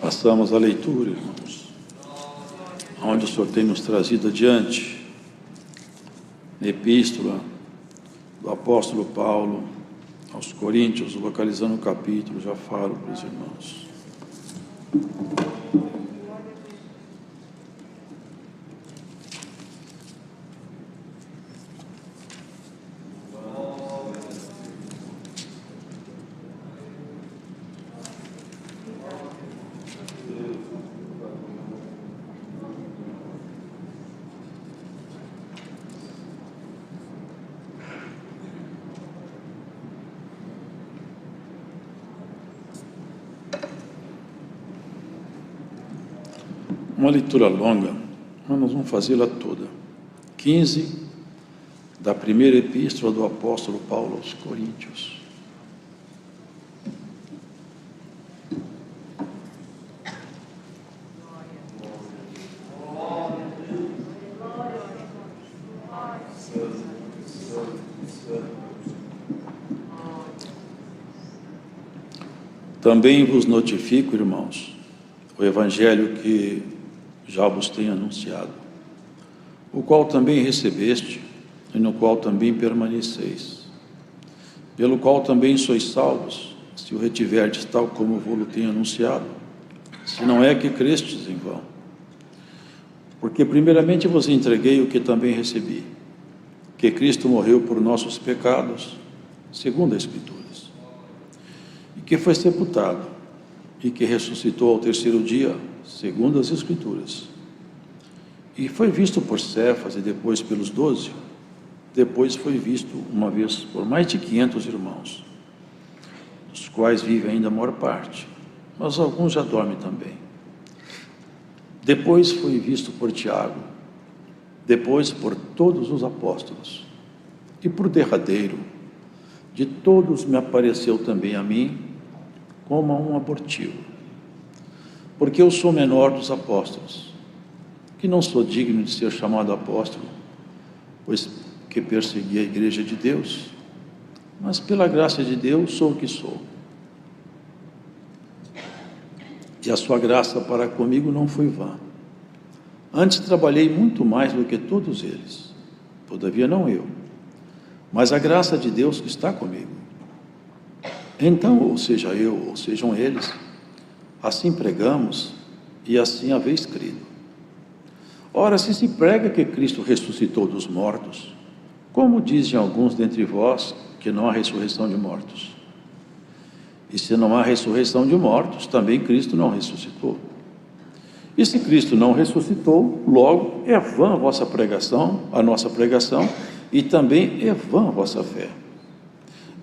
Passamos a leitura, irmãos, onde o Senhor tem nos trazido adiante a epístola do apóstolo Paulo aos Coríntios, localizando o capítulo, já falo para os irmãos. Uma leitura longa, mas nós vamos fazê-la toda. 15 da primeira epístola do apóstolo Paulo aos Coríntios. Também vos notifico, irmãos, o evangelho que já vos tenho anunciado, o qual também recebeste, e no qual também permaneceis, pelo qual também sois salvos, se o retiverdes tal como vos tenho anunciado, se não é que crestes em vão. Porque primeiramente vos entreguei o que também recebi, que Cristo morreu por nossos pecados, segundo as Escrituras, e que foi sepultado, e que ressuscitou ao terceiro dia, segundo as Escrituras, e foi visto por Cefas e depois pelos 12, depois foi visto uma vez por mais de 500 irmãos, dos quais vive ainda a maior parte, mas alguns já dormem também. Depois foi visto por Tiago, depois por todos os apóstolos, e por derradeiro, de todos me apareceu também a mim, como a um abortivo, porque eu sou o menor dos apóstolos, que não sou digno de ser chamado apóstolo, pois que persegui a igreja de Deus, mas pela graça de Deus sou o que sou. E a sua graça para comigo não foi vã. Antes trabalhei muito mais do que todos eles, todavia não eu, mas a graça de Deus que está comigo. Então, ou seja eu, ou sejam eles, assim pregamos e assim haveis crido. Ora, se se prega que Cristo ressuscitou dos mortos, como dizem alguns dentre vós que não há ressurreição de mortos? E se não há ressurreição de mortos, também Cristo não ressuscitou. E se Cristo não ressuscitou, logo é vã a vossa pregação, a nossa pregação, e também é vã a vossa fé.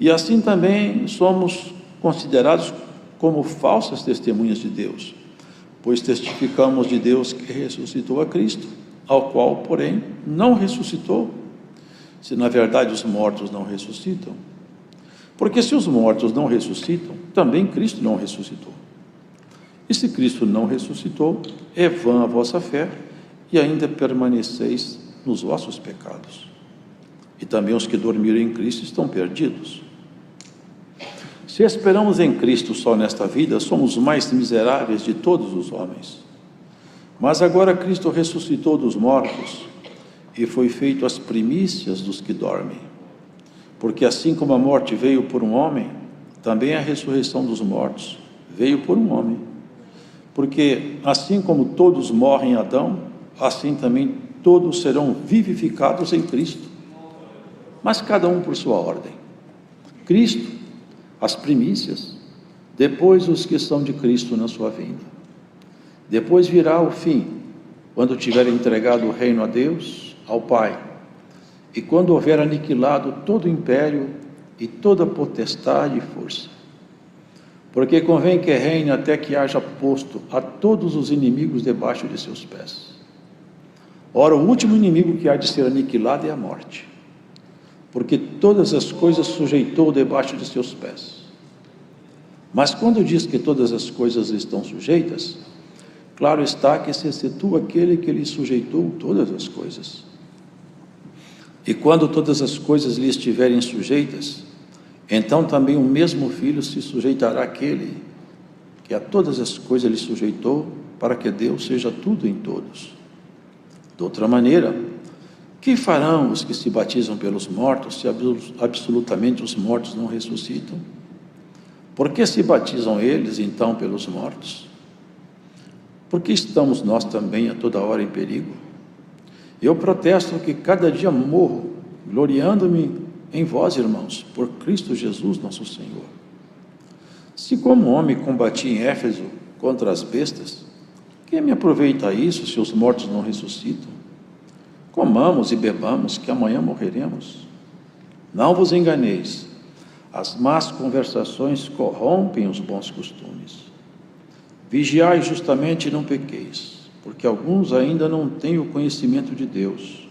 E assim também somos considerados como falsas testemunhas de Deus, pois testificamos de Deus que ressuscitou a Cristo, ao qual, porém, não ressuscitou, se na verdade os mortos não ressuscitam. Porque se os mortos não ressuscitam, também Cristo não ressuscitou. E se Cristo não ressuscitou, é vã a vossa fé, e ainda permaneceis nos vossos pecados. E também os que dormiram em Cristo estão perdidos. Se esperamos em Cristo só nesta vida, somos os mais miseráveis de todos os homens. Mas agora Cristo ressuscitou dos mortos e foi feito as primícias dos que dormem. Porque assim como a morte veio por um homem, também a ressurreição dos mortos veio por um homem. Porque assim como todos morrem em Adão, assim também todos serão vivificados em Cristo. Mas cada um por sua ordem. Cristo, as primícias, depois os que são de Cristo na sua vinda. Depois virá o fim, quando tiver entregado o reino a Deus, ao Pai, e quando houver aniquilado todo o império e toda potestade e força. Porque convém que reine até que haja posto a todos os inimigos debaixo de seus pés. Ora, o último inimigo que há de ser aniquilado é a morte, porque todas as coisas sujeitou debaixo de seus pés. Mas quando diz que todas as coisas estão sujeitas, claro está que se excetua aquele que lhe sujeitou todas as coisas. E quando todas as coisas lhe estiverem sujeitas, então também o mesmo Filho se sujeitará àquele que a todas as coisas ele sujeitou, para que Deus seja tudo em todos. De outra maneira, que farão os que se batizam pelos mortos, se absolutamente os mortos não ressuscitam? Por que se batizam eles, então, pelos mortos? Porque estamos nós também a toda hora em perigo? Eu protesto que cada dia morro, gloriando-me em vós, irmãos, por Cristo Jesus nosso Senhor. Se como homem combati em Éfeso contra as bestas, que me aproveita isso se os mortos não ressuscitam? Comamos e bebamos, que amanhã morreremos. Não vos enganeis, as más conversações corrompem os bons costumes. Vigiai justamente e não pequeis, porque alguns ainda não têm o conhecimento de Deus.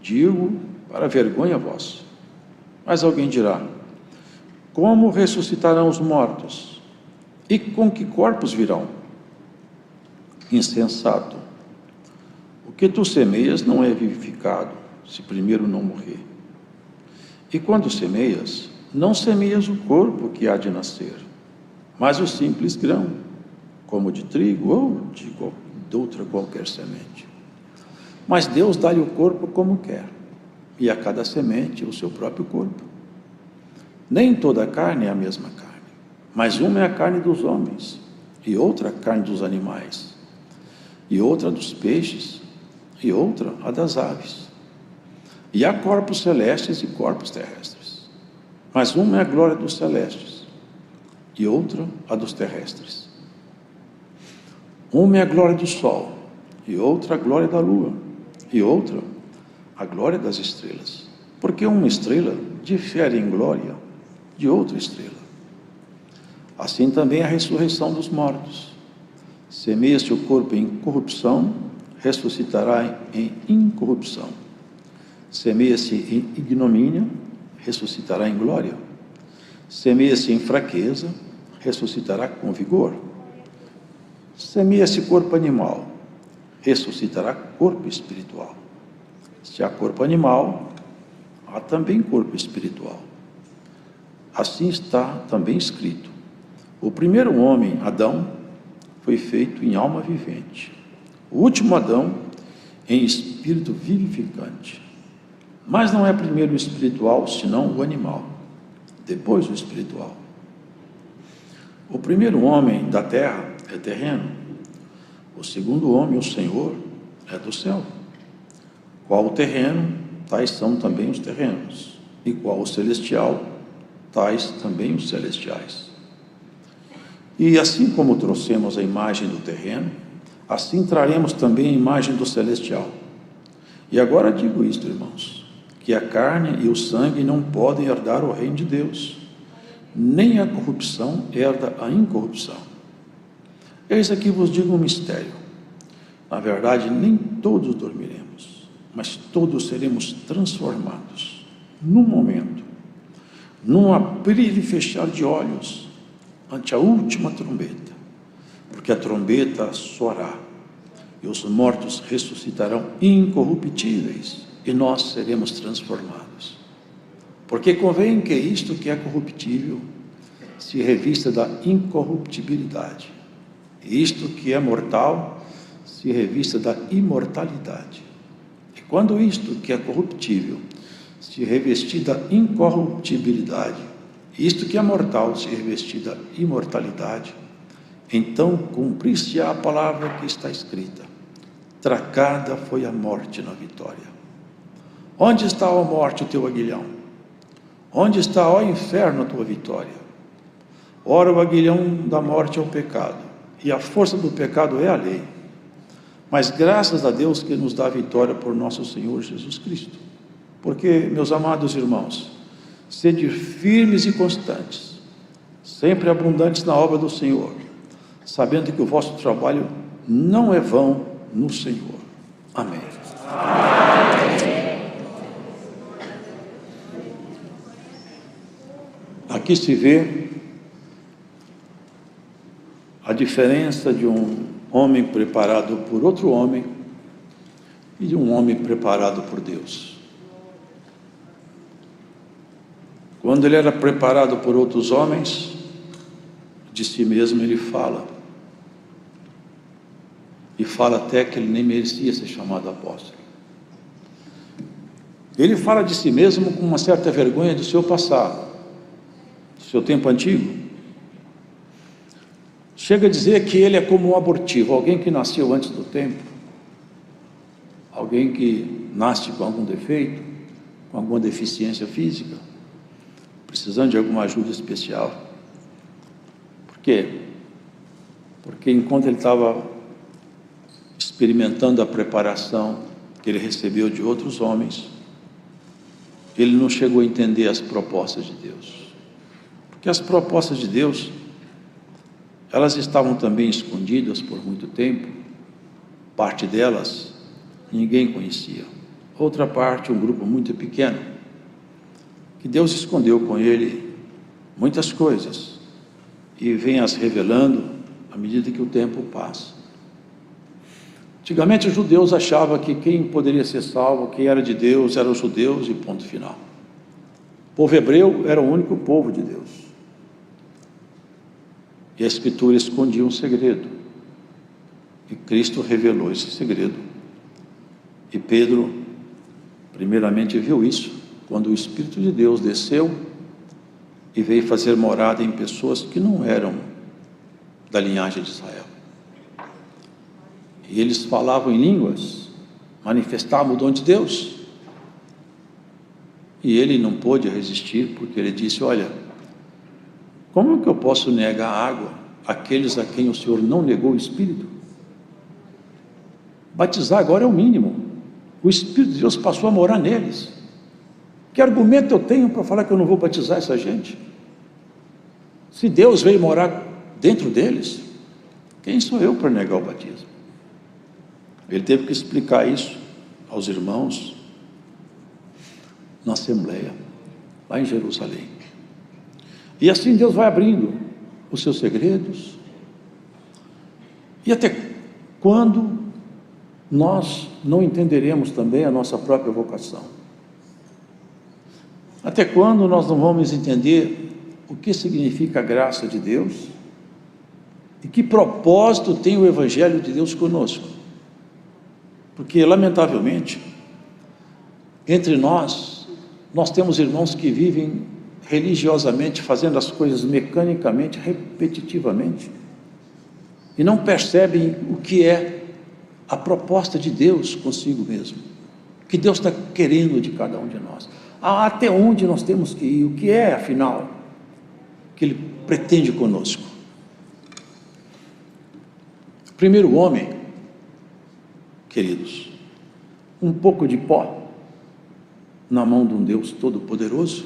Digo para vergonha vossa. Mas alguém dirá: como ressuscitarão os mortos? E com que corpos virão? Insensato, o que tu semeias não é vivificado, se primeiro não morrer. E quando semeias, não semeias o corpo que há de nascer, mas o simples grão, como de trigo ou de outra qualquer semente. Mas Deus dá-lhe o corpo como quer, e a cada semente o seu próprio corpo. Nem toda a carne é a mesma carne, mas uma é a carne dos homens, e outra a carne dos animais, e outra dos peixes, e outra a das aves. E há corpos celestes e corpos terrestres, mas uma é a glória dos celestes, e outra a dos terrestres. Uma é a glória do sol, e outra a glória da lua, e outra a glória das estrelas, porque uma estrela difere em glória de outra estrela. Assim também a ressurreição dos mortos. Semeia-se o corpo em corrupção, ressuscitará em incorrupção. Semeia-se em ignomínia, ressuscitará em glória. Semeia-se em fraqueza, ressuscitará com vigor. Semeia-se corpo animal, ressuscitará corpo espiritual. Se há corpo animal, há também corpo espiritual. Assim está também escrito: o primeiro homem, Adão, foi feito em alma vivente. O último Adão, em espírito vivificante. Mas não é primeiro o espiritual, senão o animal, depois o espiritual. O primeiro homem da terra é terreno, o segundo homem, o Senhor, é do céu. Qual o terreno, tais são também os terrenos, e qual o celestial, tais também os celestiais. E assim como trouxemos a imagem do terreno, assim traremos também a imagem do celestial. E agora digo isto, irmãos, que a carne e o sangue não podem herdar o reino de Deus, nem a corrupção herda a incorrupção. Eis aqui vos digo um mistério: na verdade, nem todos dormiremos, mas todos seremos transformados, num momento, num abrir e fechar de olhos, ante a última trombeta, porque a trombeta soará, e os mortos ressuscitarão incorruptíveis, e nós seremos transformados. Porque convém que isto que é corruptível se revista da incorruptibilidade, e isto que é mortal se revista da imortalidade. E quando isto que é corruptível se revestir da incorruptibilidade, isto que é mortal se revestir da imortalidade, então cumprir-se-á a palavra que está escrita: tracada foi a morte na vitória. Onde está, ó morte, o teu aguilhão? Onde está, ó inferno, a tua vitória? Ora, o aguilhão da morte é o pecado, e a força do pecado é a lei. Mas graças a Deus que nos dá a vitória por nosso Senhor Jesus Cristo. Porque, meus amados irmãos, sede firmes e constantes, sempre abundantes na obra do Senhor, sabendo que o vosso trabalho não é vão no Senhor. Amém. Aqui se vê a diferença de um homem preparado por outro homem e de um homem preparado por Deus. Quando ele era preparado por outros homens, de si mesmo ele fala. E fala até que ele nem merecia ser chamado apóstolo. Ele fala de si mesmo com uma certa vergonha do seu passado, do seu tempo antigo. Chega a dizer que ele é como um abortivo, alguém que nasceu antes do tempo, alguém que nasce com algum defeito, com alguma deficiência física, precisando de alguma ajuda especial. Por quê? Porque enquanto ele estava experimentando a preparação que ele recebeu de outros homens, ele não chegou a entender as propostas de Deus. Porque as propostas de Deus, elas estavam também escondidas por muito tempo. Parte delas ninguém conhecia. Outra parte, um grupo muito pequeno, que Deus escondeu com ele muitas coisas e vem as revelando à medida que o tempo passa. Antigamente os judeus achavam que quem poderia ser salvo, quem era de Deus, eram os judeus e ponto final. O povo hebreu era o único povo de Deus. E a Escritura escondia um segredo. E Cristo revelou esse segredo. E Pedro, primeiramente, viu isso quando o Espírito de Deus desceu e veio fazer morada em pessoas que não eram da linhagem de Israel. E eles falavam em línguas, manifestavam o dom de Deus. E ele não pôde resistir, porque ele disse: olha, como é que eu posso negar água àqueles a quem o Senhor não negou o Espírito? Batizar agora é o mínimo. O Espírito de Deus passou a morar neles. Que argumento eu tenho para falar que eu não vou batizar essa gente? Se Deus veio morar dentro deles, quem sou eu para negar o batismo? Ele teve que explicar isso aos irmãos na Assembleia, lá em Jerusalém. E assim Deus vai abrindo os seus segredos. E até quando nós não entenderemos também a nossa própria vocação? Até quando nós não vamos entender o que significa a graça de Deus? E que propósito tem o Evangelho de Deus conosco? Porque, lamentavelmente, entre nós temos irmãos que vivem religiosamente, fazendo as coisas mecanicamente, repetitivamente, e não percebem o que é a proposta de Deus consigo mesmo, o que Deus está querendo de cada um de nós, até onde nós temos que ir, o que é, afinal, que Ele pretende conosco. O primeiro homem, queridos, um pouco de pó na mão de um Deus todo-poderoso,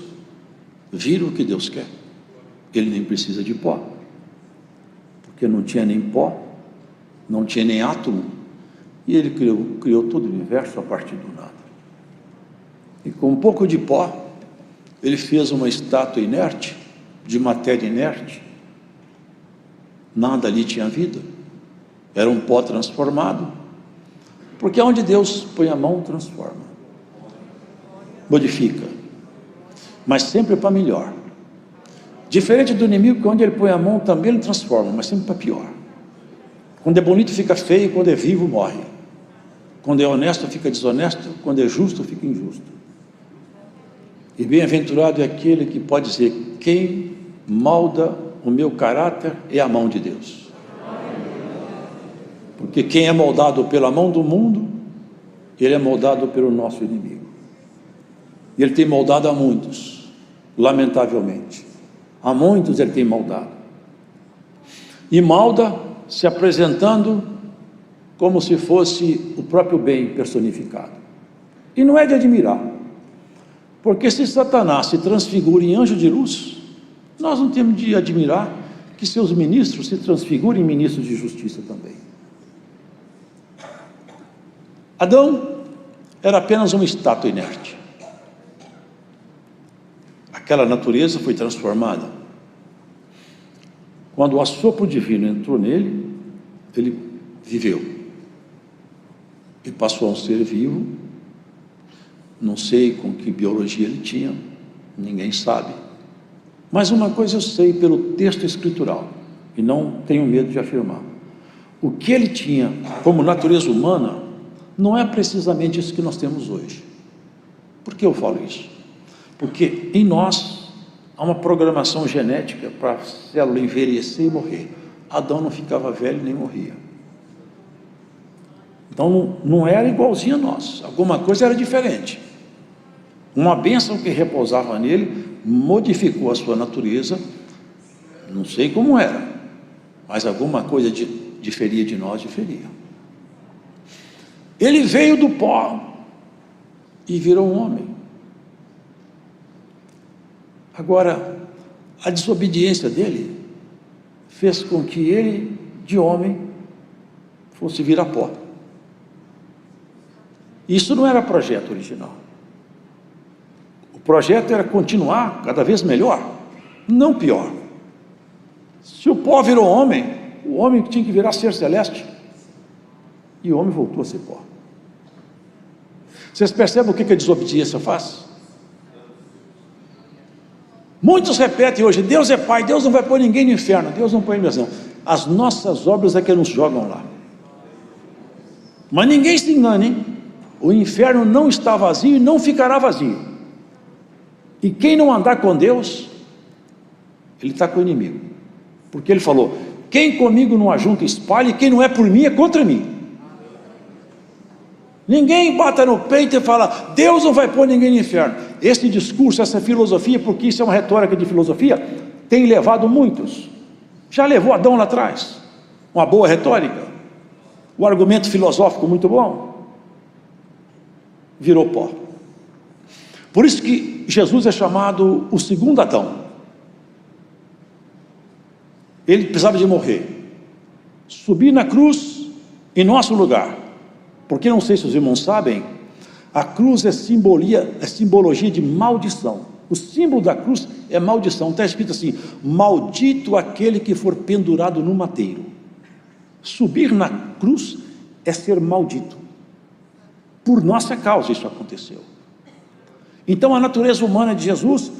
vira o que Deus quer. Ele nem precisa de pó, porque não tinha nem pó, não tinha nem átomo, e ele criou todo o universo a partir do nada. E com um pouco de pó, ele fez uma estátua inerte, de matéria inerte. Nada ali tinha vida, era um pó transformado, porque onde Deus põe a mão, transforma, modifica, mas sempre para melhor. Diferente do inimigo, que onde ele põe a mão também ele transforma, mas sempre para pior. Quando é bonito fica feio, quando é vivo morre. Quando é honesto fica desonesto, quando é justo fica injusto. E bem-aventurado é aquele que pode dizer: quem molda o meu caráter é a mão de Deus. Porque quem é moldado pela mão do mundo, ele é moldado pelo nosso inimigo. E ele tem moldado a muitos, lamentavelmente. A muitos ele tem moldado. E molda se apresentando como se fosse o próprio bem personificado. E não é de admirar, porque se Satanás se transfigura em anjo de luz, nós não temos de admirar que seus ministros se transfigurem em ministros de justiça também. Adão era apenas uma estátua inerte. Aquela natureza foi transformada. Quando o assopro divino entrou nele, ele viveu. E passou a um ser vivo. Não sei com que biologia ele tinha, ninguém sabe. Mas uma coisa eu sei pelo texto escritural: e não tenho medo de afirmar. O que ele tinha como natureza humana não é precisamente isso que nós temos hoje. Por que eu falo isso? Porque em nós há uma programação genética para a célula envelhecer e morrer. Adão não ficava velho nem morria. Então não era igualzinho a nós, alguma coisa era diferente. Uma bênção que repousava nele modificou a sua natureza, não sei como era, mas alguma coisa diferia de nós, diferia. Ele veio do pó e virou um homem. Agora, a desobediência dele fez com que ele, de homem, fosse virar pó. Isso não era projeto original. O projeto era continuar cada vez melhor, não pior. Se o pó virou homem, o homem tinha que virar ser celeste. E o homem voltou a ser pó. Vocês percebem o que a desobediência faz? Muitos repetem hoje, Deus é Pai, Deus não vai pôr ninguém no inferno, Deus não põe ninguém. As nossas obras é que nos jogam lá. Mas ninguém se engane, hein? O inferno não está vazio e não ficará vazio. E quem não andar com Deus, ele está com o inimigo. Porque ele falou, quem comigo não ajunta espalha, e quem não é por mim é contra mim. Ninguém bata no peito e fala, Deus não vai pôr ninguém no inferno. Esse discurso, essa filosofia, porque isso é uma retórica de filosofia, tem levado muitos. Já levou Adão lá atrás. Uma boa retórica. O argumento filosófico muito bom. Virou pó. Por isso que Jesus é chamado o segundo Adão. Ele precisava de morrer. Subir na cruz em nosso lugar. Porque não sei se os irmãos sabem, a cruz é simbologia de maldição. O símbolo da cruz é maldição. Está escrito assim, maldito aquele que for pendurado no madeiro. Subir na cruz é ser maldito. Por nossa causa isso aconteceu. Então a natureza humana de Jesus,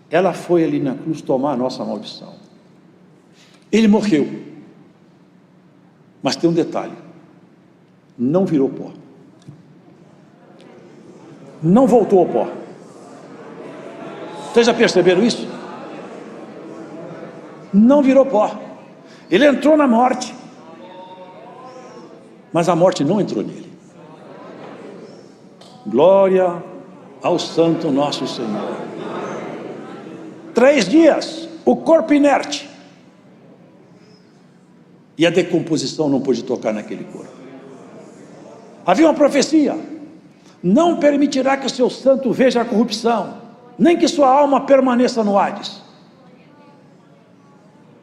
ela foi ali na cruz tomar a nossa maldição. Ele morreu. Mas tem um detalhe. Não virou pó. Não voltou ao pó. Vocês já perceberam isso? Não virou pó. Ele entrou na morte, mas a morte não entrou nele. Glória ao Santo nosso Senhor. 3 dias, o corpo inerte. E a decomposição não pôde tocar naquele corpo. Havia uma profecia, não permitirá que o seu santo veja a corrupção, nem que sua alma permaneça no Hades.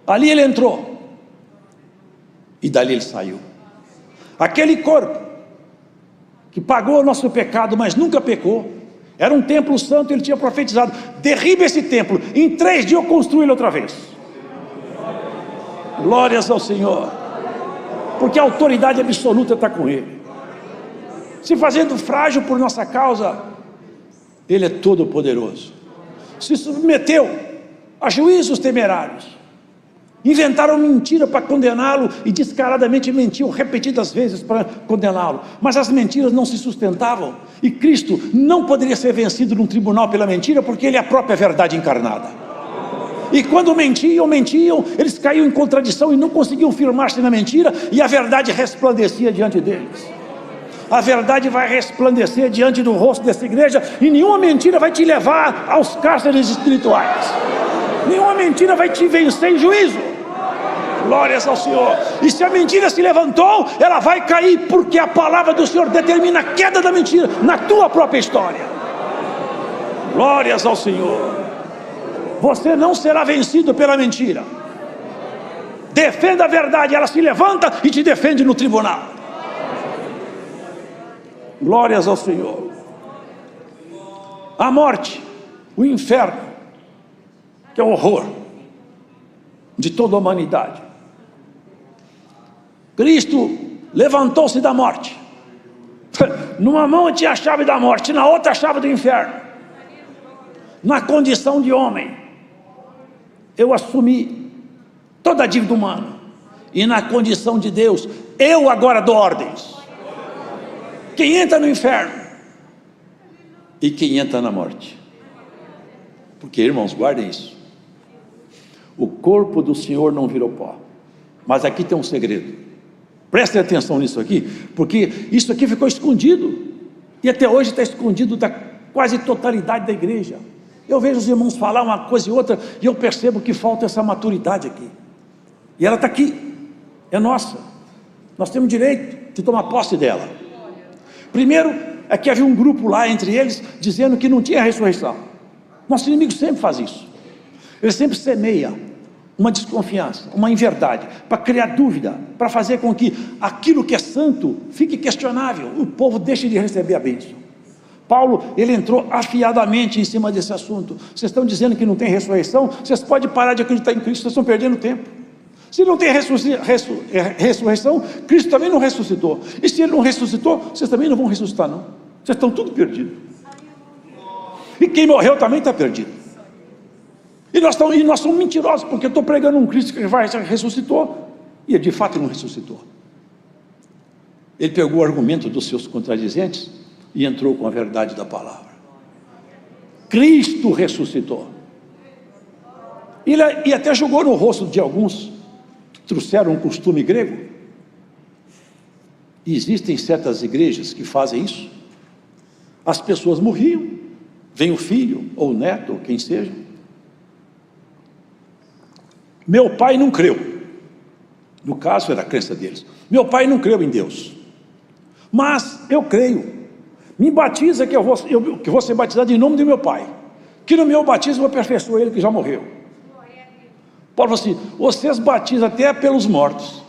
Ali ele entrou, e dali ele saiu. Aquele corpo, que pagou o nosso pecado, mas nunca pecou, era um templo santo, ele tinha profetizado, derriba esse templo, em 3 dias eu construo ele outra vez. Glórias ao Senhor, porque a autoridade absoluta está com ele. Se fazendo frágil por nossa causa, ele é todo poderoso. Se submeteu a juízos temerários, inventaram mentira para condená-lo e descaradamente mentiu repetidas vezes para condená-lo, mas as mentiras não se sustentavam e Cristo não poderia ser vencido num tribunal pela mentira, porque ele é a própria verdade encarnada. E quando mentiam, eles caíam em contradição e não conseguiam firmar-se na mentira, e a verdade resplandecia diante deles. A verdade vai resplandecer diante do rosto dessa igreja, e nenhuma mentira vai te levar aos cárceres espirituais, nenhuma mentira vai te vencer em juízo. Glórias ao Senhor. E se a mentira se levantou, ela vai cair, porque a palavra do Senhor determina a queda da mentira na tua própria história. Glórias ao Senhor. Você não será vencido pela mentira. Defenda a verdade, ela se levanta e te defende no tribunal. Glórias ao Senhor. A morte, o inferno, que é o horror de toda a humanidade. Cristo levantou-se da morte. Numa mão tinha a chave da morte, na outra a chave do inferno. Na condição de homem, eu assumi toda a dívida humana. E na condição de Deus, eu agora dou ordens. Quem entra no inferno e quem entra na morte. Porque, irmãos, guardem isso. O corpo do Senhor não virou pó. Mas aqui tem um segredo. Prestem atenção nisso aqui, porque isso aqui ficou escondido. E até hoje está escondido da quase totalidade da igreja. Eu vejo os irmãos falar uma coisa e outra, e eu percebo que falta essa maturidade aqui. E ela está aqui, é nossa. Nós temos direito de tomar posse dela. Primeiro, é que havia um grupo lá entre eles, dizendo que não tinha ressurreição. Nosso inimigo sempre faz isso. Ele sempre semeia uma desconfiança, uma inverdade, para criar dúvida, para fazer com que aquilo que é santo fique questionável, o povo deixe de receber a bênção. Paulo, ele entrou afiadamente em cima desse assunto. Vocês estão dizendo que não tem ressurreição? Vocês podem parar de acreditar em Cristo, vocês estão perdendo tempo. Se não tem ressurreição, Cristo também não ressuscitou. E se Ele não ressuscitou, vocês também não vão ressuscitar, não. Vocês estão tudo perdidos. E quem morreu também está perdido. E nós somos mentirosos, porque eu estou pregando um Cristo que ressuscitou, e ele de fato não ressuscitou. Ele pegou o argumento dos seus contradizentes e entrou com a verdade da palavra. Cristo ressuscitou. E até jogou no rosto de alguns que trouxeram um costume grego. E existem certas igrejas que fazem isso. As pessoas morriam, vem o filho, ou o neto, ou quem seja. Meu pai não creu. No caso era a crença deles. Meu pai não creu em Deus. Mas eu creio. Me batiza que eu vou ser batizado em nome do meu pai. Que no meu batismo eu aperfeiçoo ele que já morreu. Paulo falou assim: vocês batizam até pelos mortos.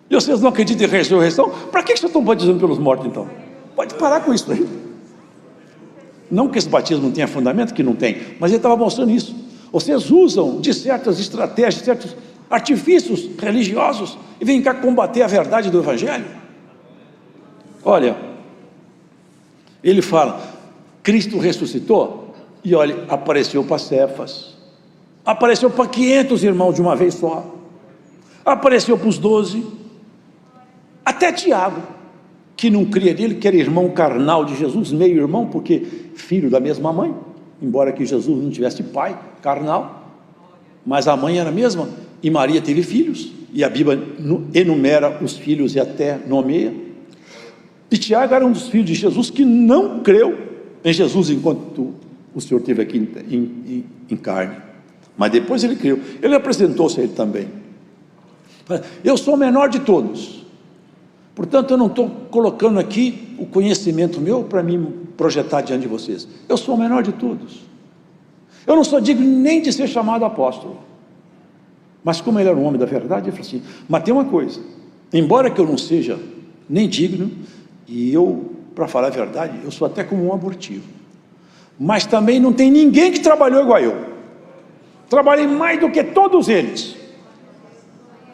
E vocês não acreditam em ressurreição? Para que vocês estão batizando pelos mortos então? Pode parar com isso aí. Não que esse batismo não tenha fundamento, que não tem, mas ele estava mostrando isso. Vocês usam de certas estratégias, certos artifícios religiosos e vêm cá combater a verdade do Evangelho. Olha, ele fala, Cristo ressuscitou, e olha, apareceu para Cefas, apareceu para 500 irmãos de uma vez só, apareceu para os 12, até Tiago, que não cria nele, que era irmão carnal de Jesus, meio irmão, porque filho da mesma mãe, embora que Jesus não tivesse pai carnal, mas a mãe era a mesma, e Maria teve filhos, e a Bíblia enumera os filhos e até nomeia. E Tiago era um dos filhos de Jesus que não creu em Jesus enquanto o Senhor esteve aqui em carne, mas depois ele creu. Ele apresentou-se a ele também. Eu sou o menor de todos, portanto eu não estou colocando aqui o conhecimento meu para me projetar diante de vocês. Eu sou o menor de todos. Eu não sou digno nem de ser chamado apóstolo. Mas como ele era um homem da verdade, ele falou assim, mas tem uma coisa, embora que eu não seja nem digno, e eu, para falar a verdade, eu sou até como um abortivo, mas também não tem ninguém que trabalhou igual eu. Trabalhei mais do que todos eles.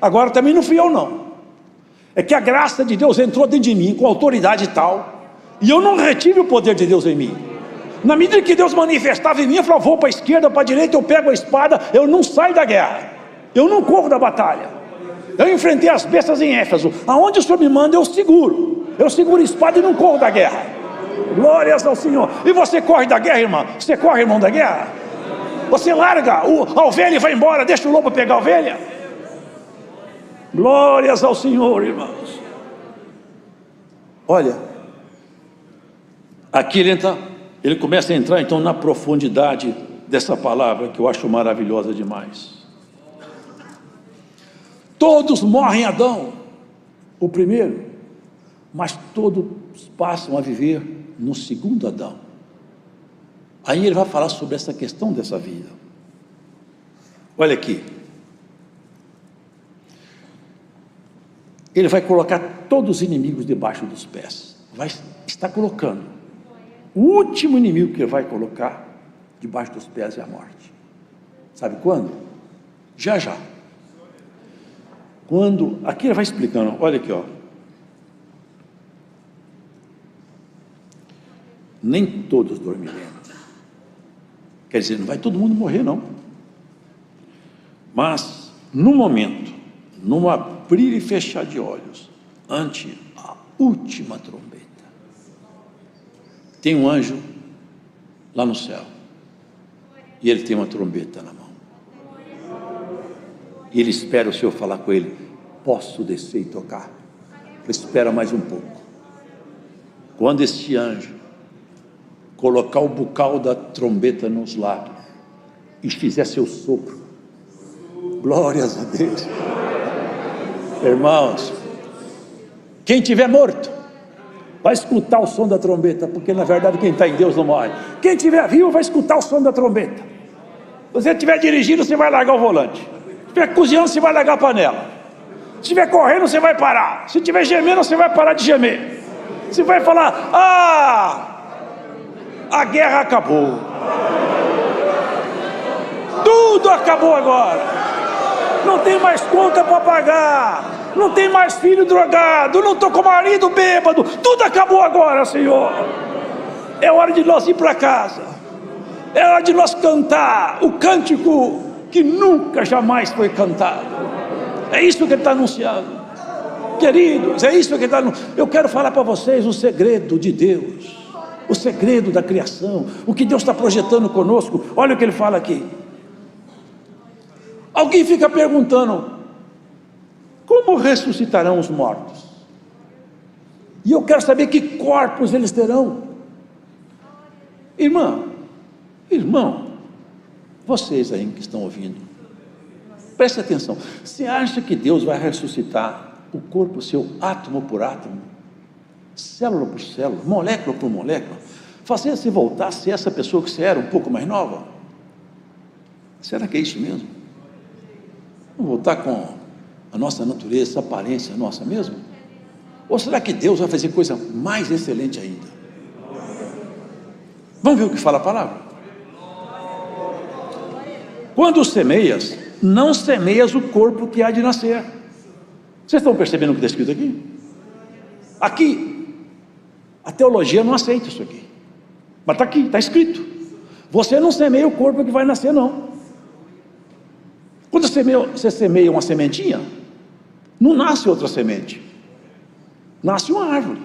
Agora também não fui eu não, é que a graça de Deus entrou dentro de mim com autoridade tal, e eu não retive o poder de Deus em mim. Na medida que Deus manifestava em mim, eu falava, vou para a esquerda, para a direita, eu pego a espada, eu não saio da guerra, eu não corro da batalha. Eu enfrentei as bestas em Éfeso, aonde o Senhor me manda eu seguro a espada e não corro da guerra. Glórias ao Senhor. E você corre da guerra, irmão? Você corre, irmão, da guerra? Você larga a ovelha e vai embora, deixa o lobo pegar a ovelha? Glórias ao Senhor, irmãos. Olha, aqui ele começa a entrar então na profundidade dessa palavra que eu acho maravilhosa demais. Todos morrem em Adão, o primeiro, mas todos passam a viver no segundo Adão. Aí ele vai falar sobre essa questão dessa vida. Olha aqui, ele vai colocar todos os inimigos debaixo dos pés, vai estar colocando, o último inimigo que ele vai colocar debaixo dos pés é a morte. Sabe quando? Já já. Quando, aqui ele vai explicando, olha aqui, ó. Nem todos dormiremos. Quer dizer, não vai todo mundo morrer, não. Mas no momento, num abrir e fechar de olhos, ante a última trombeta, tem um anjo lá no céu, e ele tem uma trombeta na mão, e ele espera o Senhor falar com ele: posso descer e tocar? Espera mais um pouco. Quando este anjo colocar o bucal da trombeta nos lábios e fizer seu sopro, glórias a Deus, irmãos, quem tiver morto vai escutar o som da trombeta, porque na verdade quem está em Deus não morre. Quem tiver vivo vai escutar o som da trombeta. Se você estiver dirigindo, você vai largar o volante. Se estiver cozinhando, você vai largar a panela. Se estiver correndo, você vai parar. Se estiver gemendo, você vai parar de gemer. Você vai falar: a guerra acabou, tudo acabou agora, não tem mais conta para pagar, não tem mais filho drogado, não estou com marido bêbado, tudo acabou agora, Senhor. É hora de nós ir para casa, é hora de nós cantar o cântico que nunca jamais foi cantado. É isso que ele está anunciando, queridos, é isso que ele está anunciando. Eu quero falar para vocês o segredo de Deus, o segredo da criação, o que Deus está projetando conosco. Olha o que ele fala aqui. Alguém fica perguntando: como ressuscitarão os mortos? E eu quero saber que corpos eles terão. Irmão, vocês aí que estão ouvindo, preste atenção. Você acha que Deus vai ressuscitar o corpo seu átomo por átomo, célula por célula, molécula por molécula, fazer você voltar a ser essa pessoa que você era um pouco mais nova? Será que é isso mesmo? Vamos voltar com a nossa natureza, essa aparência nossa mesmo? Ou será que Deus vai fazer coisa mais excelente ainda? Vamos ver o que fala a palavra. Quando semeias, não semeias o corpo que há de nascer. Vocês estão percebendo o que está escrito aqui? Aqui, a teologia não aceita isso aqui, mas está aqui, está escrito: você não semeia o corpo que vai nascer, não. Quando você semeia uma sementinha, não nasce outra semente, nasce uma árvore,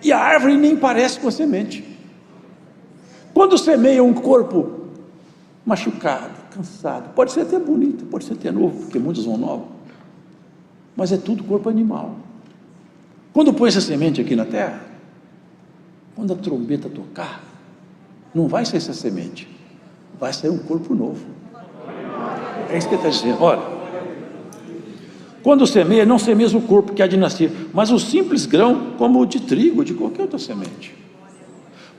e a árvore nem parece com a semente. Quando semeia um corpo machucado, cansado, pode ser até bonito, pode ser até novo, porque muitos são novos, mas é tudo corpo animal. Quando põe essa semente aqui na terra, quando a trombeta tocar, não vai ser essa semente, vai sair um corpo novo. É isso que ele está dizendo. Olha, quando semeia, não semeia o corpo que há de nascer, mas o simples grão, como o de trigo, de qualquer outra semente.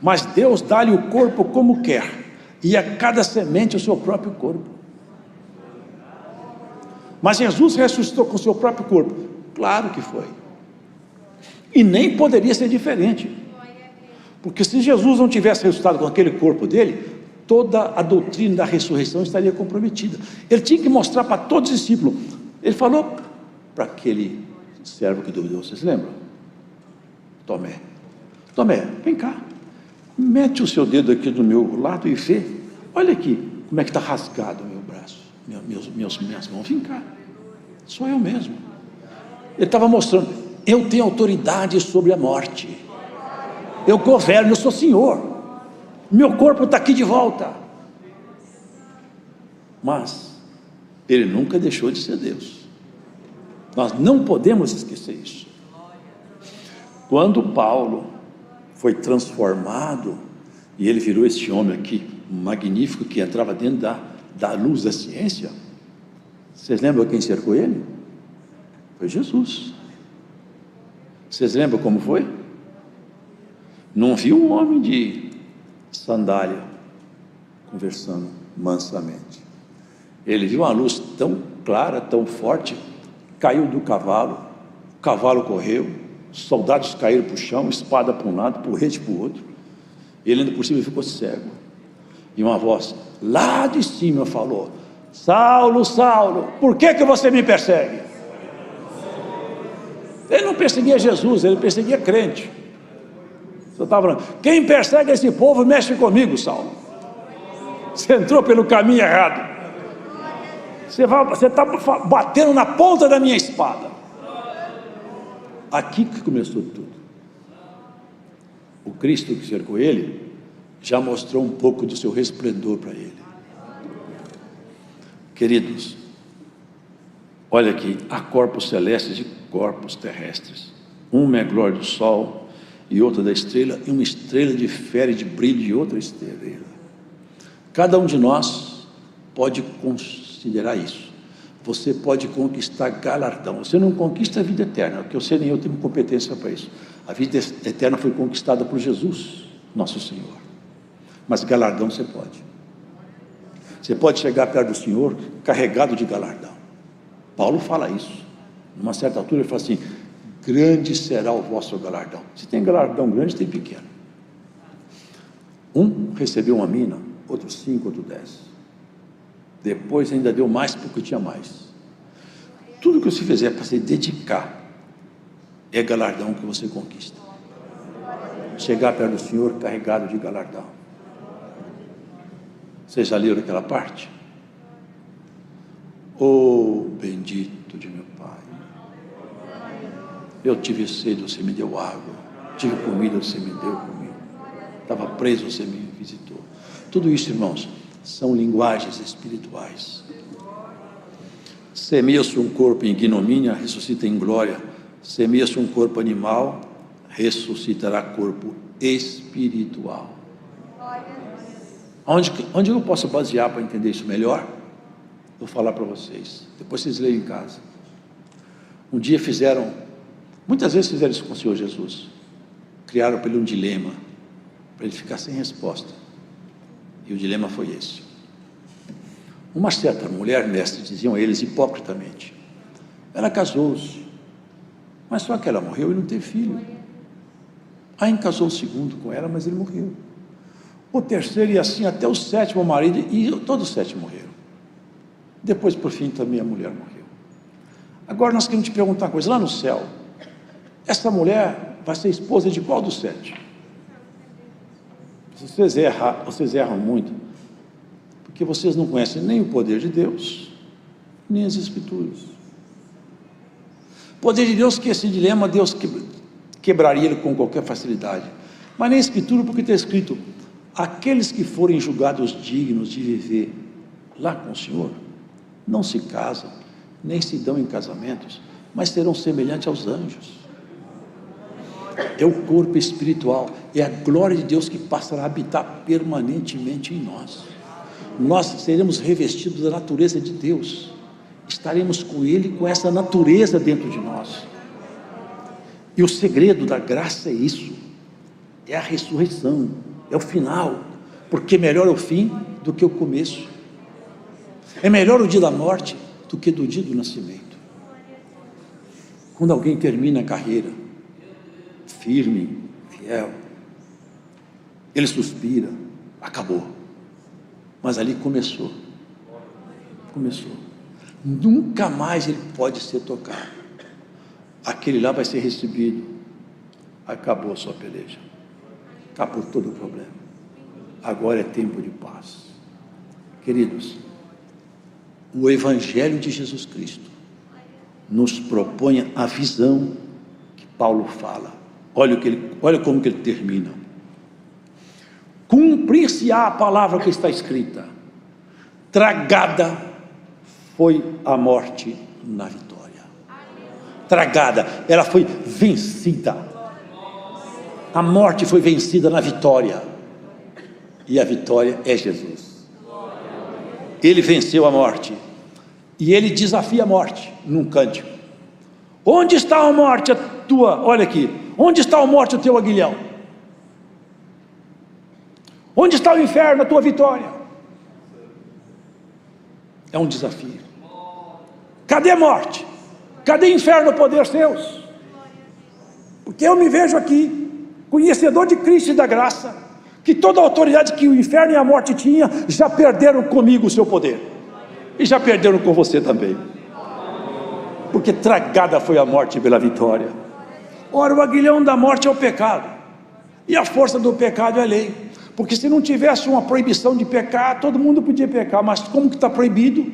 Mas Deus dá-lhe o corpo como quer, e a cada semente o seu próprio corpo. Mas Jesus ressuscitou com o seu próprio corpo? Claro que foi, e nem poderia ser diferente, porque se Jesus não tivesse ressuscitado com aquele corpo dele, toda a doutrina da ressurreição estaria comprometida. Ele tinha que mostrar para todos os discípulos. Ele falou para aquele servo que duvidou, vocês lembram? Tomé, vem cá, mete o seu dedo aqui do meu lado e vê, olha aqui como é que está rasgado o meu braço, minhas mãos, vem cá, sou eu mesmo. Ele estava mostrando: eu tenho autoridade sobre a morte, eu governo, eu sou Senhor, meu corpo está aqui de volta. Mas ele nunca deixou de ser Deus, nós não podemos esquecer isso. Quando Paulo foi transformado, e ele virou este homem aqui, magnífico, que entrava dentro da luz da ciência, vocês lembram quem cercou ele? Foi Jesus. Vocês lembram como foi? Não viu um homem de sandália conversando mansamente. Ele viu uma luz tão clara, tão forte, caiu do cavalo, o cavalo correu, soldados caíram para o chão, espada para um lado, porrete para o outro. Ele ainda por cima ficou cego, e uma voz lá de cima falou: Saulo, Saulo, por que você me persegue? Ele não perseguia Jesus, ele perseguia crente. Você estava falando: quem persegue esse povo mexe comigo, Saulo. Você entrou pelo caminho errado. Você está batendo na ponta da minha espada. Aqui que começou tudo. O Cristo que cercou ele já mostrou um pouco do seu resplendor para ele. Queridos, olha aqui, há corpos celestes e corpos terrestres. Uma é a glória do sol e outra da estrela, e uma estrela difere de brilho de outra estrela. Cada um de nós pode considerar isso. Você pode conquistar galardão. Você não conquista a vida eterna, porque você nem eu temos competência para isso. A vida eterna foi conquistada por Jesus, nosso Senhor. Mas galardão você pode. Você pode chegar perto do Senhor carregado de galardão. Paulo fala isso. Numa certa altura ele fala assim: grande será o vosso galardão. Se tem galardão grande, tem pequeno. Um recebeu uma mina, outro 5, outro 10. Depois ainda deu mais porque tinha mais. Tudo que você fizer para se dedicar é galardão que você conquista. Chegar perto do Senhor carregado de galardão. Vocês já leram aquela parte? Oh, bendito de meu Pai. Eu tive sede, você me deu água. Tive comida, você me deu comida. Estava preso, você me visitou. Tudo isso, irmãos, são linguagens espirituais. Semeia-se um corpo em ignomínia, ressuscita em glória. Semeia-se um corpo animal, ressuscitará corpo espiritual. Onde eu posso basear para entender isso melhor? Vou falar para vocês, depois vocês leem em casa. Um dia muitas vezes fizeram isso com o Senhor Jesus. Criaram para ele um dilema, para ele ficar sem resposta. E o dilema foi esse. Uma certa mulher, mestre, diziam eles hipocritamente, ela casou-se, mas só que ela morreu e não teve filho. Aí casou o segundo com ela, mas ele morreu. O terceiro e assim até o sétimo marido, e todos os 7 morreram. Depois, por fim, também a mulher morreu. Agora nós queremos te perguntar uma coisa, lá no céu, essa mulher vai ser esposa de qual dos 7? Vocês erram muito, porque vocês não conhecem nem o poder de Deus, nem as Escrituras. O poder de Deus, que esse dilema, Deus quebraria ele com qualquer facilidade, mas nem a Escritura, porque está escrito: aqueles que forem julgados dignos de viver lá com o Senhor, não se casam, nem se dão em casamentos, mas serão semelhantes aos anjos. É o corpo espiritual, é a glória de Deus que passará a habitar permanentemente em nós. Nós seremos revestidos da natureza de Deus, estaremos com Ele, com essa natureza dentro de nós. E o segredo da graça é isso, é a ressurreição, é o final, porque melhor é o fim do que o começo. É melhor o dia da morte do que do dia do nascimento. Quando alguém termina a carreira firme, fiel, ele suspira, acabou, mas ali começou, nunca mais ele pode ser tocado. Aquele lá vai ser recebido, acabou a sua peleja, acabou todo o problema, agora é tempo de paz. Queridos, o Evangelho de Jesus Cristo nos propõe a visão que Paulo fala. Olha como que ele termina: cumprir-se-á a palavra que está escrita, tragada foi a morte na vitória. Tragada, ela foi vencida. A morte foi vencida na vitória, e a vitória é Jesus. Ele venceu a morte, e ele desafia a morte num cântico. Onde está a morte, a tua, olha aqui, onde está a morte, o teu aguilhão? Onde está o inferno, a tua vitória? É um desafio. Cadê a morte? Cadê inferno, o poder seus? Porque eu me vejo aqui, conhecedor de Cristo e da graça, que toda a autoridade que o inferno e a morte tinha, já perderam comigo o seu poder, e já perderam com você também, porque tragada foi a morte pela vitória. Ora, o aguilhão da morte é o pecado, e a força do pecado é a lei, porque se não tivesse uma proibição de pecar, todo mundo podia pecar, mas como que está proibido,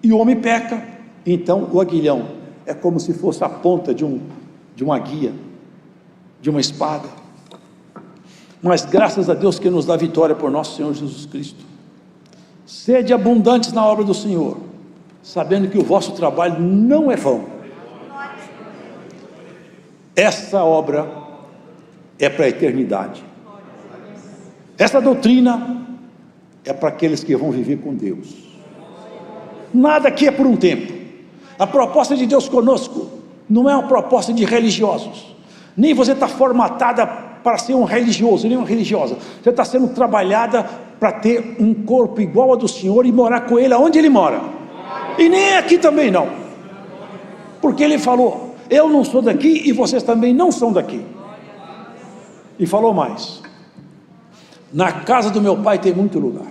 E o homem peca. Então o aguilhão é como se fosse a ponta de uma guia, de uma espada. Mas graças a Deus que nos dá vitória por nosso Senhor Jesus Cristo. Sede abundantes na obra do Senhor, sabendo que o vosso trabalho não é vão. Essa obra é para a eternidade. Essa doutrina é para aqueles que vão viver com Deus. Nada aqui é por um tempo. A proposta de Deus conosco não é uma proposta de religiosos. Nem você está formatada para ser um religioso, nem uma religiosa. Você está sendo trabalhada para ter um corpo igual ao do Senhor e morar com Ele aonde Ele mora. E nem aqui também não. Porque Ele falou, eu não sou daqui e vocês também não são daqui. E falou mais, na casa do meu pai tem muito lugar,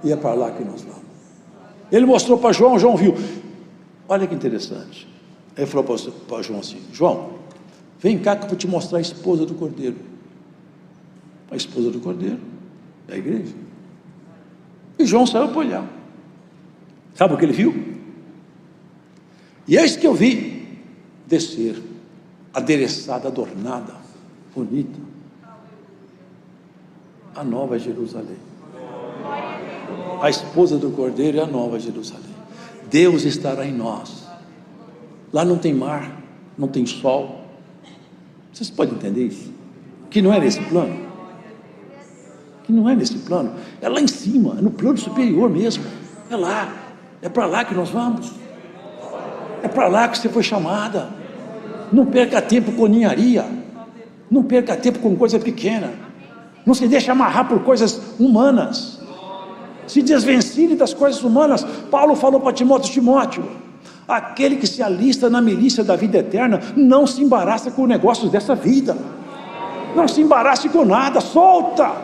e é para lá que nós vamos. Ele mostrou para João, João viu, olha que interessante. Ele falou para João assim, João, vem cá que eu vou te mostrar a esposa do Cordeiro. A esposa do Cordeiro é a igreja. E João saiu para olhar. Sabe o que ele viu? E eis que eu vi descer, adereçada, adornada, bonita, a nova Jerusalém. A esposa do Cordeiro é a nova Jerusalém. Deus estará em nós. Lá não tem mar, não tem sol. Vocês podem entender isso? Que não é nesse plano. Que não é nesse plano. É lá em cima, é no plano superior mesmo. É lá. É para lá que nós vamos. É para lá que você foi chamada. Não perca tempo com ninharia. Não perca tempo com coisa pequena. Não se deixe amarrar por coisas humanas. Se desvencilhe das coisas humanas. Paulo falou para Timóteo, aquele que se alista na milícia da vida eterna, não se embaraça com negócios dessa vida. Não se embarace com nada. Solta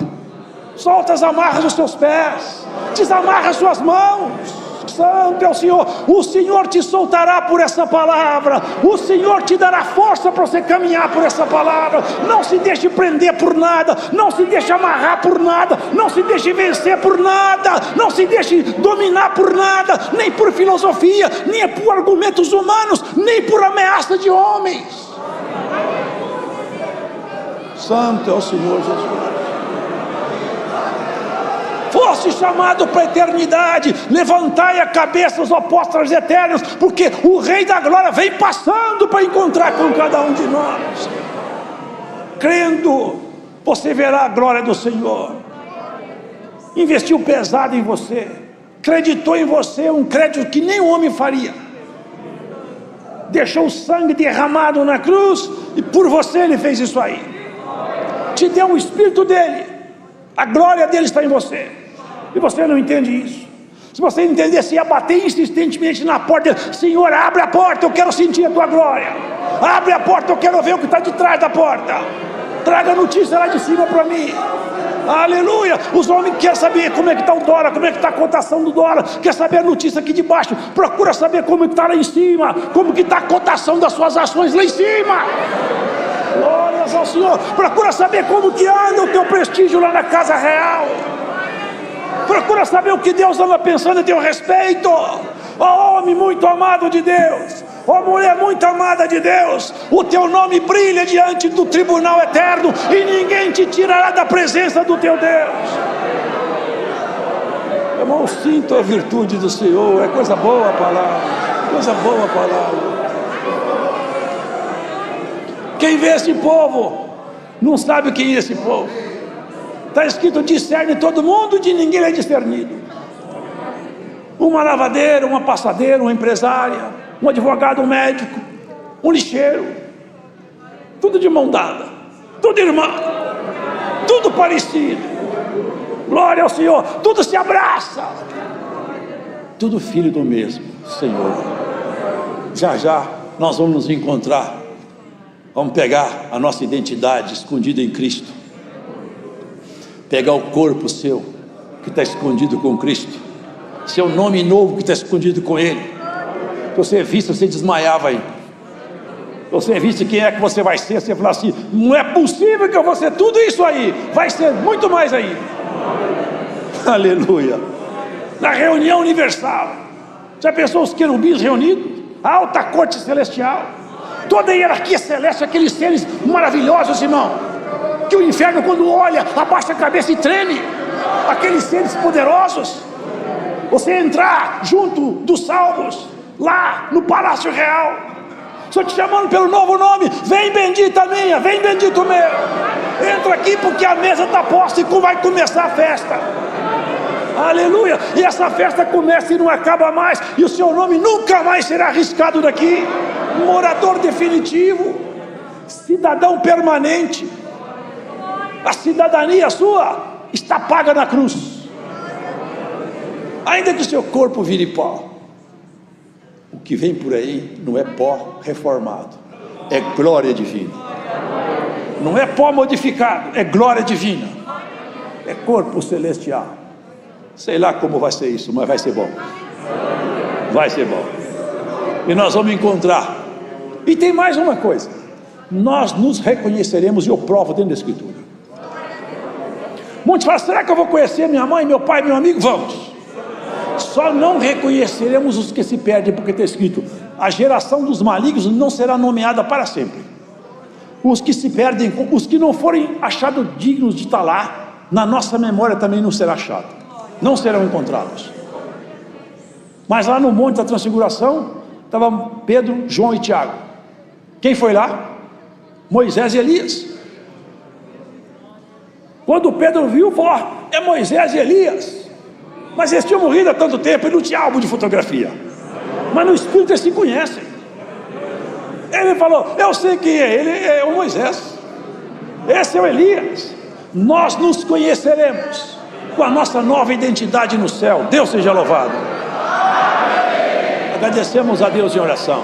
as amarras dos seus pés. Desamarra as suas mãos. Santo é o Senhor te soltará por essa palavra, o Senhor te dará força para você caminhar por essa palavra. Não se deixe prender por nada, não se deixe amarrar por nada, não se deixe vencer por nada, não se deixe dominar por nada, nem por filosofia, nem por argumentos humanos, nem por ameaça de homens. Santo é o Senhor Jesus. Fosse chamado para a eternidade, levantai a cabeça os apóstolos eternos, porque o Rei da Glória vem passando para encontrar com cada um de nós. Crendo, você verá a glória do Senhor. Investiu pesado em você, acreditou em você, um crédito que nem o homem faria. Deixou o sangue derramado na cruz, e por você ele fez isso aí. Te deu o Espírito dele, a glória dele está em você. E você não entende isso. Se você entendesse, ia bater insistentemente na porta. Senhor, abre a porta, eu quero sentir a tua glória. Abre a porta, eu quero ver o que está de trás da porta. Traga notícia lá de cima para mim. Aleluia. Os homens querem saber como é que está o dólar, como é que está a cotação do dólar. Quer saber a notícia aqui de baixo. Procura saber como é que está lá em cima. Como que está a cotação das suas ações lá em cima. Glórias ao Senhor. Procura saber como que anda o teu prestígio lá na casa real. Procura saber o que Deus anda pensando a teu respeito. Ó homem muito amado de Deus, ó mulher muito amada de Deus, o teu nome brilha diante do tribunal eterno, e ninguém te tirará da presença do teu Deus. Irmão, sinto a virtude do Senhor. É coisa boa a palavra, coisa boa a palavra. Quem vê esse povo não sabe quem é esse povo. Está escrito, discerne todo mundo, de ninguém é discernido. Uma lavadeira, uma passadeira, uma empresária, um advogado, um médico, um lixeiro, tudo de mão dada, tudo irmão, tudo parecido. Glória ao Senhor, tudo se abraça, tudo filho do mesmo Senhor. Já já nós vamos nos encontrar, vamos pegar a nossa identidade escondida em Cristo, pegar o corpo seu que está escondido com Cristo, seu nome novo que está escondido com Ele. Se você visse, você desmaiava aí. Se você visse quem é que você vai ser, você fala assim, não é possível que eu vou ser tudo isso aí, vai ser muito mais aí. Aleluia. Na reunião universal, Já pensou os querubins reunidos? A alta corte celestial, toda a hierarquia celeste, aqueles seres maravilhosos, irmão, que o inferno, quando olha, abaixa a cabeça e treme. Aqueles seres poderosos. Você entrar junto dos salvos, lá no Palácio Real. Estou te chamando pelo novo nome. Vem, bendita minha, vem, bendito meu. Entra aqui, porque a mesa está posta e vai começar a festa. Aleluia. E essa festa começa e não acaba mais. E o seu nome nunca mais será arriscado daqui. Morador definitivo, cidadão permanente. A cidadania sua está paga na cruz. Ainda que o seu corpo vire pó, o que vem por aí não é pó reformado, é glória divina. Não é pó modificado, é glória divina. É corpo celestial. Sei lá como vai ser isso, mas vai ser bom. Vai ser bom. E nós vamos encontrar. E tem mais uma coisa. Nós nos reconheceremos, e eu provo dentro da Escritura. Muitos falam, será que eu vou conhecer minha mãe, meu pai, meu amigo? Vamos. Só não reconheceremos os que se perdem, porque está escrito, a geração dos malignos não será nomeada para sempre. Os que se perdem, os que não forem achados dignos de estar lá, na nossa memória também não será achado, não serão encontrados. Mas lá no Monte da Transfiguração, estavam Pedro, João e Tiago. Quem foi lá? Moisés e Elias. Quando Pedro viu, falou, é Moisés e Elias. Mas eles tinham morrido há tanto tempo, ele não tinha álbum de fotografia. Mas no Espírito eles se conhecem. Ele falou, eu sei quem é, ele é o Moisés. Esse é o Elias. Nós nos conheceremos com a nossa nova identidade no céu. Deus seja louvado. Agradecemos a Deus em oração.